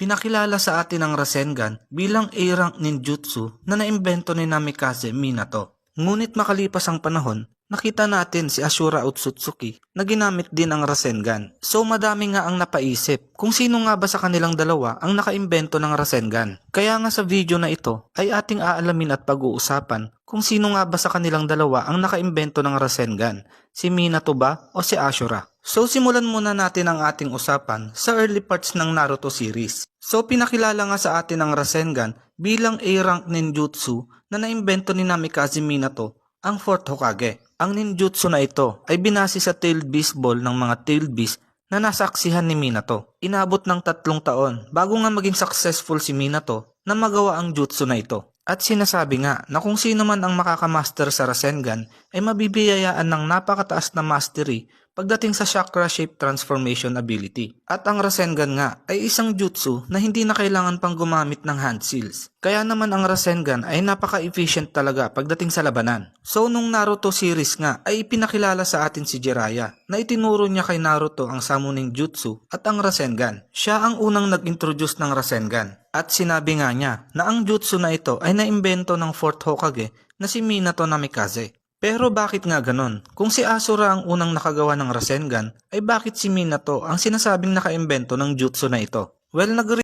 Pinakilala sa atin ang Rasengan bilang A-rank ninjutsu na naimbento ni Namikaze Minato. Ngunit makalipas ang panahon, nakita natin si Ashura Otsutsuki na ginamit din ang Rasengan. So madami nga ang napaisip kung sino nga ba sa kanilang dalawa ang nakaimbento ng Rasengan. Kaya nga sa video na ito ay ating aalamin at pag-uusapan kung sino nga ba sa kanilang dalawa ang nakaimbento ng Rasengan. Si Minato ba o si Ashura? So simulan muna natin ang ating usapan sa early parts ng Naruto series. So pinakilala nga sa atin ang Rasengan bilang A-rank ninjutsu na naimbento ni Namikaze Minato, ang 4th Hokage. Ang ninjutsu na ito ay binase sa tailed beast ball ng mga tailed beast na nasaksihan ni Minato. Inabot ng 3 taon bago nga maging successful si Minato na magawa ang jutsu na ito. At sinasabi nga na kung sino man ang makakamaster sa Rasengan ay mabibiyayaan ng napakataas na mastery pagdating sa chakra shape transformation ability. At ang Rasengan nga ay isang jutsu na hindi na kailangan pang gumamit ng hand seals. Kaya naman ang Rasengan ay napaka-efficient talaga pagdating sa labanan. So nung Naruto series nga ay ipinakilala sa atin si Jiraiya na itinuro niya kay Naruto ang summoning jutsu at ang Rasengan. Siya ang unang nag-introduce ng Rasengan. At sinabi nga niya na ang jutsu na ito ay naimbento ng 4th Hokage na si Minato Namikaze. Pero bakit nga ganon? Kung si Asura ang unang nakagawa ng Rasengan, ay bakit si Minato ang sinasabing nakaimbento ng jutsu na ito? Well,